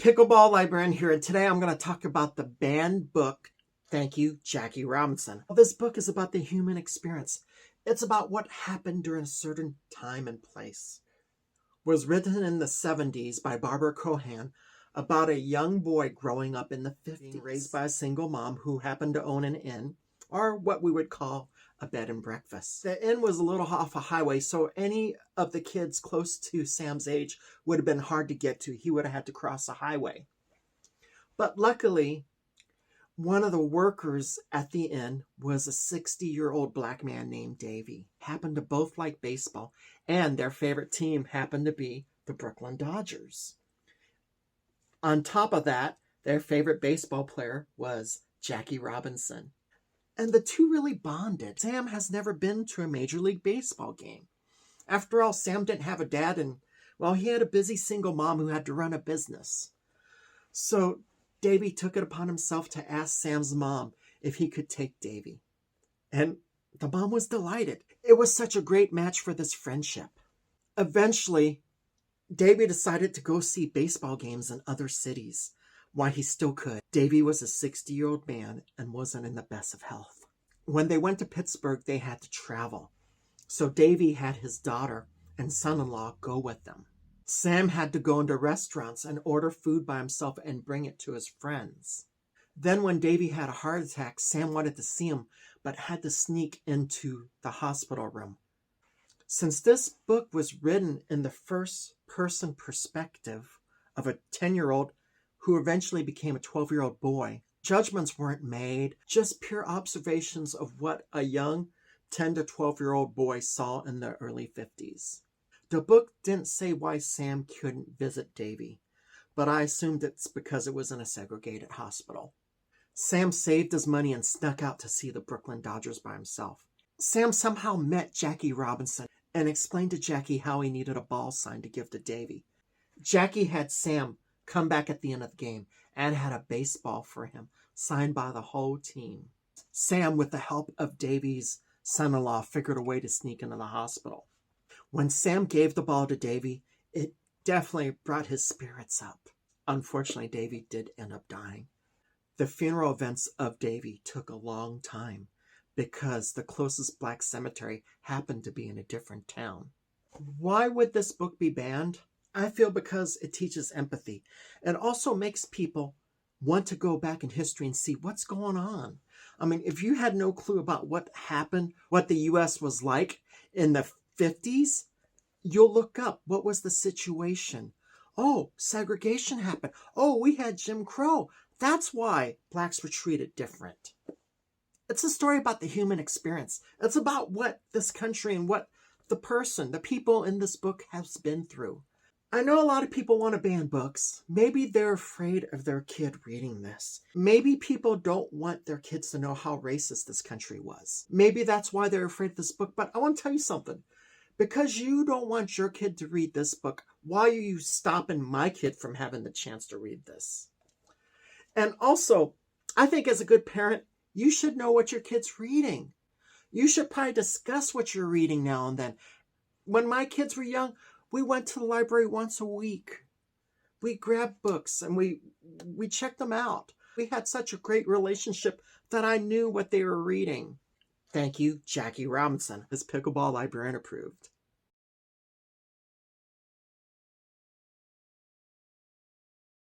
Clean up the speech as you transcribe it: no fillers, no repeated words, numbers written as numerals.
Pickleball Librarian here, and today I'm going to talk about the banned book, Thank You, Jackie Robinson. This book is about the human experience. It's about what happened during a certain time and place. It was written in the 70s by Barbara Cohan about a young boy growing up in the 50s, raised by a single mom who happened to own an inn, or what we would call a bed and breakfast. The inn was a little off a highway, so any of the kids close to Sam's age would have been hard to get to. He would have had to cross a highway. But luckily, one of the workers at the inn was a 60-year-old black man named Davey. Happened to both like baseball, and their favorite team happened to be the Brooklyn Dodgers. On top of that, their favorite baseball player was Jackie Robinson. And the two really bonded. Sam has never been to a Major League Baseball game. After all, Sam didn't have a dad, and, well, he had a busy single mom who had to run a business. So Davey took it upon himself to ask Sam's mom if he could take Davey. And the mom was delighted. It was such a great match for this friendship. Eventually, Davey decided to go see baseball games in other cities while he still could. Davey was a 60-year-old man and wasn't in the best of health. When they went to Pittsburgh, they had to travel. So Davey had his daughter and son-in-law go with them. Sam had to go into restaurants and order food by himself and bring it to his friends. Then when Davey had a heart attack, Sam wanted to see him, but had to sneak into the hospital room. Since this book was written in the first-person perspective of a 10-year-old who eventually became a 12-year-old boy, judgments weren't made, just pure observations of what a young 10 to 12-year-old boy saw in the early 50s. The book didn't say why Sam couldn't visit Davey, but I assumed it's because it was in a segregated hospital. Sam saved his money and snuck out to see the Brooklyn Dodgers by himself. Sam somehow met Jackie Robinson and explained to Jackie how he needed a ball sign to give to Davey. Jackie had Sam come back at the end of the game and had a baseball for him, signed by the whole team. Sam, with the help of Davey's son-in-law, figured a way to sneak into the hospital. When Sam gave the ball to Davey, it definitely brought his spirits up. Unfortunately, Davey did end up dying. The funeral events of Davey took a long time because the closest black cemetery happened to be in a different town. Why would this book be banned? I feel because it teaches empathy. It also makes people want to go back in history and see what's going on. I mean, if you had no clue about what happened, what the U.S. was like in the 50s, you'll look up what was the situation. Oh, segregation happened. Oh, we had Jim Crow. That's why blacks were treated different. It's a story about the human experience. It's about what this country and what the people in this book has been through. I know a lot of people want to ban books. Maybe they're afraid of their kid reading this. Maybe people don't want their kids to know how racist this country was. Maybe that's why they're afraid of this book. But I want to tell you something. Because you don't want your kid to read this book, why are you stopping my kid from having the chance to read this? And also, I think as a good parent, you should know what your kid's reading. You should probably discuss what you're reading now and then. When my kids were young, we went to the library once a week. We grabbed books and we checked them out. We had such a great relationship that I knew what they were reading. Thank you, Jackie Robinson. Is Pickleball Librarian approved?